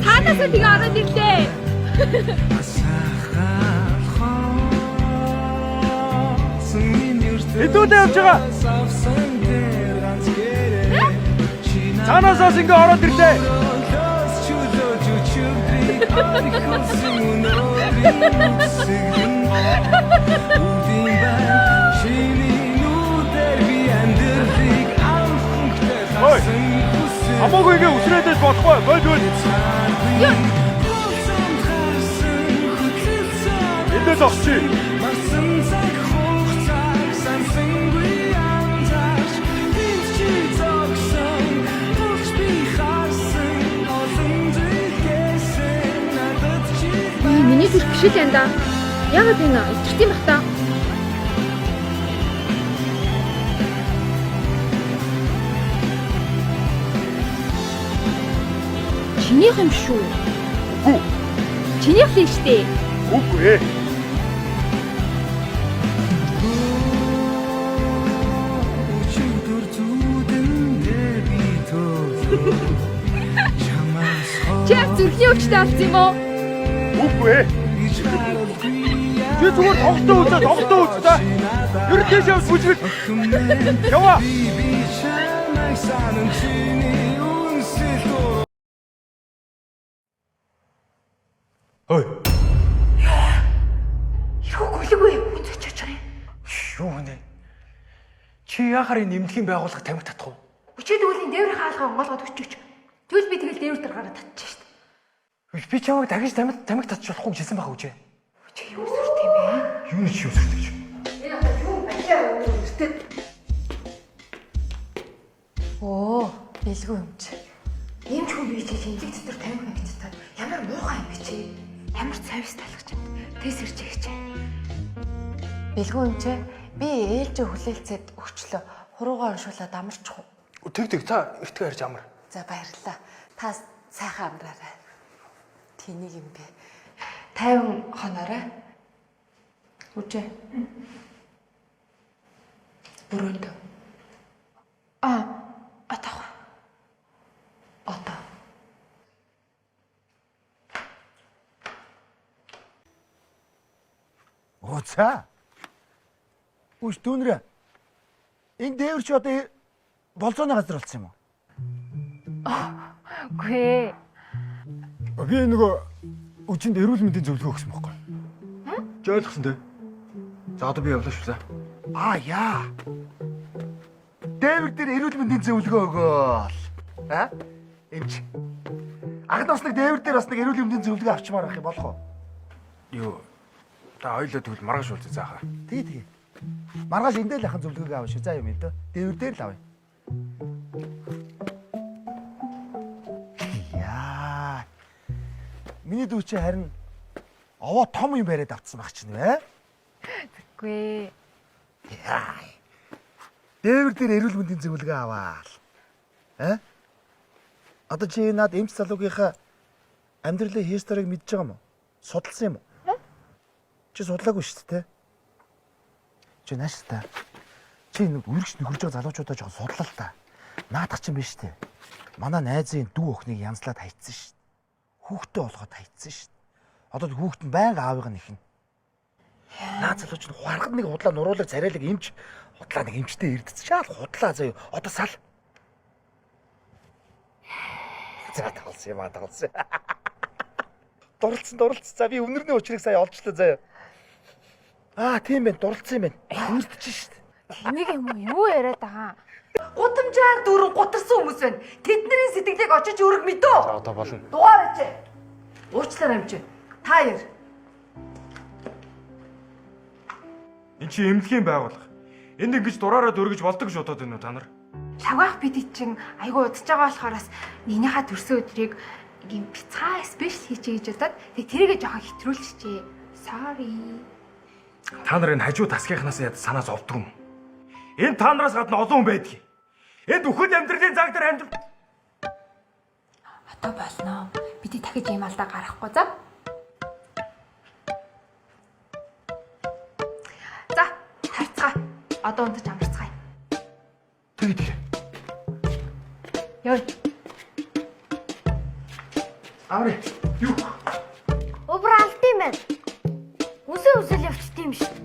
Таанасаа тэгээ ороод ирлээ. Хэдүүлээ явж байгаа. Цаанаасаас ингээ ороод ирлээ. Ой. Хамаагүйгээ үсрээдэж болохгүй. Болгүй. Эндээс огчи. Миний зүрх биш л энэ да. Яагаад энэ илэрч юм бах та? Чинийх юм шүү. Үгүй. Чинийх л штэ. Үгүй ээ. Чи зүрхний өвчтэй болсон юм уу? Үгүй ээ. Чи зүгээр тоглолтоо үз та. Ер тийш явж бүжгэл. Яваа. Ой. Юу гүлгүй үзэж очоо. Юу гэнэ? Чи яхаар нэмдэхийн байгууллага тамхи татах уу? Өчигд үлийн дээврийн хаалгаа онгоолгоод өчөөч. Тэгвэл би тэгэл дээвэр дээр гараад татчих штт. Би чамайг дахиж тамхи татчих болохгүй гэсэн байх үжээ. Чи юу сүрт юм бэ? Юу ч юу сүртэй ч. Энэ одоо юу бачаа өртөд. Оо, бэлгүй юм чи. Ийм ч хүн бий чи шинжлэх дотор тамхи авчихтаад ямар муухай юм бэ чи? Ямар цавьс талах юм. Тэс ирж ягч. Бэлгүй юм чи. Би ээлжээ хүлээлцээд өгчлөө. Хуруугаа уншуулаад амарчих уу? Тэг та ихтгэж харж амар. За баярлалаа. Та сайхан амраарай. Тэнийг юм бэ. 50 хоноорой. Үжээ. Өрөөнд. Атах. Ата. Оцаа. Үш дүүнрэ. Энэ дээвэр чи одоо болцооны газар болсон юм уу? Үгүй. Би нөгөө үчинд эрүүл мэндийн зөвлөгөө өгсөн байхгүй. Чи ойлгосон дээ. За одоо би явлаа шүү. Яа. Дээвэр дээр эрүүл мэндийн зөвлөгөө өгөөл. Эмч. Агд бас нэг дээвэр дээр бас нэг эрүүл мэндийн зөвлөгөө авчмаар ах юм болох уу? Юу. Та хоёлоо тэгвэл маргааш уулзъя заахаа. Тэгээ. Маргааш эндээ л ахын зөвлөгөөг авах шүү. За юм энэ. Дээвэр дээр л авъя. Яа. Миний дүү чи харин овоо том юм бариад авцсан баг чинь вэ? Үгүй. Яа. Дээвэр дээр эрүүл мэндийн зөвлөгөө аваал. Одоо чи над эмч залуугийнхаа амьдралын хисторийг мэдж байгаа юм уу? Судалсан юм уу? Чи судлаагүй шүү дээ. Чи нааш та. Чи нэг үргэж нөхөрж байгаа залуучуудаа жоо судлаа л та. Наадах чинь биш дээ. Манай найзын дүү охиныг янзлаад хайцсан шүү дээ. Хүүхдээ болгоод хайцсан шүү дээ. Одоо хүүхэд нь байнга аавыг нь ихнэ. Наад залууч нь хуаргад нэг худлаа нуруулаг царайлаг эмч худлаа нэг эмчтэй ирдчихээ л худлаа заяа. Одоо сал. За талсан юм талсан. Дурлцсан. За би өнөрний учрыг сая олжлоо заяа. Тийм байх дурлцсан юм байна. Үрдэж шít. Энийг юм уу? Юу яриад байгаа? Гудамжаар дөрөв гутарсан хүмүүс байна. Тэдний сэтгэлийг очиж өрг мэдөө. За одоо болно. Дугаар ачаа. Уучлаарай юм чи. Та яар. Энд чи эмнэлгийн байгууллага. Энд ингэж дураараа дөргиж болдог гэж бодоод байна уу та нар? Шавгаах бид чинь айгу удаж байгаа болохоорс нeenийхээ төрсөн өдрийг ийм бяцхан спешиал хийчихье гэж бодоод тэрийгэ жоохон хэтрүүлчихье. Sorry. Та нарын хажуу тасгийнхнаас яд санаа зовдөг юм. Энд та нараас гадна олон хүн байдаг. Энд бүхэл амьдралын заг дээр амьдрал. Одоо болно. Бид дахиж ийм алдаа гарахгүй за. За, харцгаа. Одоо унтаж амарцгаая. Тэгээ. Ёо. Ааврын. Юу? Өвөр алт юм байна. Үсэл явчихд юм шүү.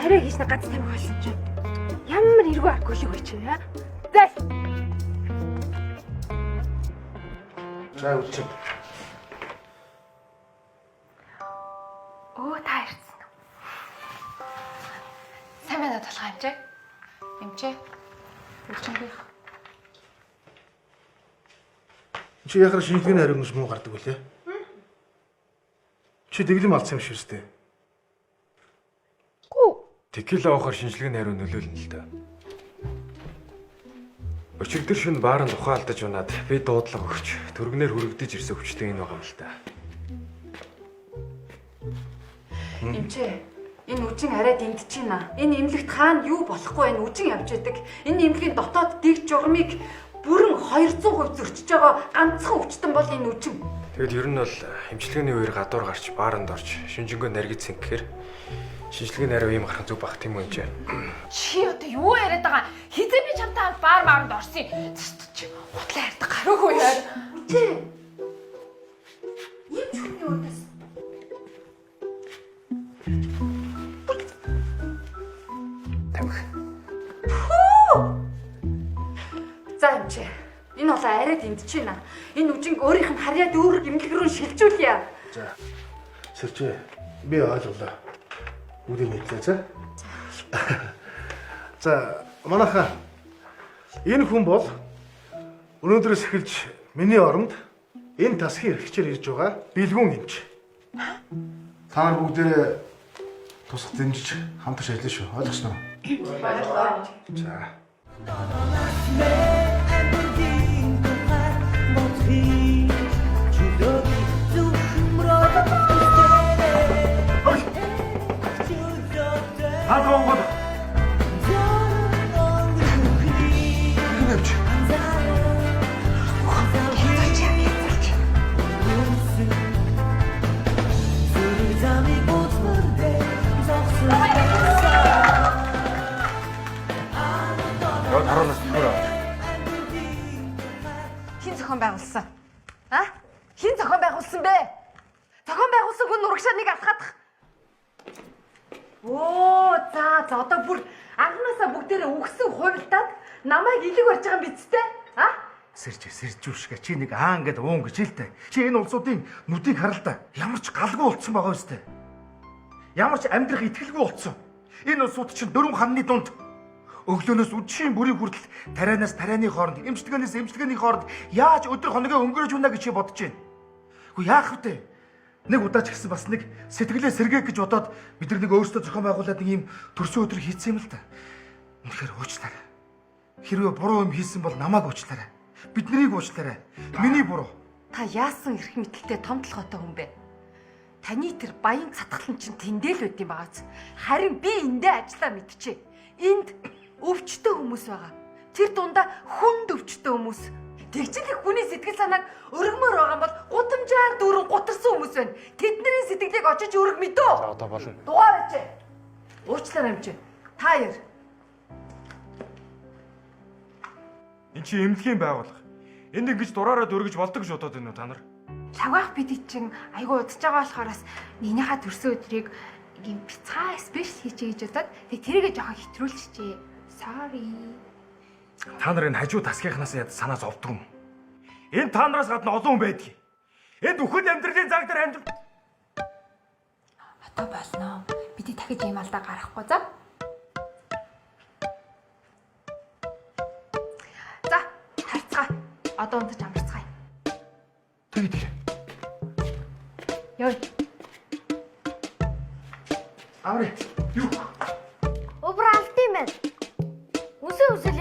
Арай хийснэ гац тамиг болсон чинь. Ямар эргүү аргагүй л үгүй чи аа. За. За үчиг. Та ирсэн. Сайн байна толгой амжаа. Эмчээ. Үлчингүй. Чи яхаар шинжилгээний хариугнаас муу гардаг үлээ. Чи дэглэм алдсан юм шиг үстэй. Текила авахар шинжилгээний хариу нөлөөлнө л да. Өчигдөр шөнө бааранд ухаалдаж унаад би дуудлага өгч төргнээр хүрэгдэж ирсэн хүчтэй энэ байгаа юм л да. Эмчээ, энэ үжин арай дэмтчихэна. Энэ имлэгт хаана юу болохгүй энэ үжин явж идэг. Энэ имлэгийн дотоод дэг журмыг бүрэн 200% зөрчиж байгаа ганцхан өвчтөн бол энэ үжин. Тэгэд ер нь бол эмчилгээний үеэр гадуур гарч бааранд орж шинжэнгөө наргицсан гэхээр шинжилгээний хариу ийм гарах зүг баг тийм үү энэ. Чи одоо юу яриад байгаа? Хизээ би чамтай хамт баар мааранд орсон. Чи хутлаа ярьдаг гараагүй яа. Үжээ. Ийм ч хүний удаас. За эмчээ. Энэ бол арай дэмтчихэна. Энэ үжинг өөрийнх нь харьяад өөр имлэг рүү шилжүүлье. За. Сэрчээ. Би ойлголоо. Үдийн хэлээ за. За, манайхаа энэ хүн бол өнөөдрөөс эхэлж миний оронд энэ тасгийн эрхчээр ирж байгаа бэлгүүн эмч. Та нар бүгдээ тусах дэмжиж хамтарч ажиллана шүү. Ойлгосноо? Баярлалаа. За. Гол. Гэнэвч. Яа таруулаас төрөө. Хин зохион байгуулсан? Хин зохион байгуулсан бэ? Зохион байгуулсан хүн урагшааныг алхадах. За одоо бүр анхнаасаа бүгдээрээ үгсэн хувилдаад намайг илэг барьж байгаа юм биз дээ? Сэржүүшгээ чи нэг ингээд уун гэж хэлтэй. Чи энэ улсуудын нүдийг харал та. Ямар ч галгүй болцсон байгаа үстэй. Ямар ч амьдрах итгэлгүй болцсон. Энэ улсууд чинь 4 ханны дунд өглөөнөөс үдшийн бүрийн хүртэл тарианаас тарианы хооронд, эмчилгээнээс эмчилгээний хооронд яаж өдөр хоногоо өнгөрөөж байна гэж чи бодож байна. Гэхдээ яах вэ? Нэг удаа ч гэсэн бас нэг сэтгэлээ сэргээх гэж бодоод бид нэг өөрсдөө зохион байгуулад нэг юм төрсөн өдөр хийцэн юм л та. Үнэхээр уучлаарай. Хэрвээ буруу юм хийсэн бол намайг уучлаарай. Бид нарыг уучлаарай. Миний буруу. Та яасан эрх мэдэлтэй том толгойтой хүн бэ? Таны тэр баян цатгалан чинь тэндэл байд юм багааз. Харин би эндээ ажиллаа мэдчихэ. Энд өвчтөе хүмүүс байгаа. Тэр дундаа хүнд өвчтөе хүмүүс. Тэгжил их хүний сэтгэл санааг өргөмөр байгаа бол гудамжаар дүүрэн гутарсан хүмүүс байна. Тэдний сэтгэлийг очиж өрг мэдөө. За одоо болно. Дугаар ажээ. Уучлаарай амжаа. Та яар. Энд чи эмнэлгийн байгууллага. Энд ингэж дураараа дөргиж болдог гэж бодоод байна уу та нар? Шавгаах бид чинь айгүй удаж байгаа болохоорс нэгнийхээ төрсөн өдрийг ийм бяцхаа спешиал хийчихье гэж бодоод тэг тэрийгэ жоохон хэтрүүлчихжээ. Sorry. Та нарын хажуу тасгийнхнаас яд санаа зовдөг юм. Энэ та нараас гадна олон хүн байдгийг. Энд бүхэл амьдралын цаг дээр амьд. Одоо болно. Бидний дахиж ийм алдаа гарахгүй за. За, харцгаа. Одоо унтаж амарцгаая. Тэгээд Ёо. Аврэ. Юу? Убра алт юм байна. Үсээ үсэл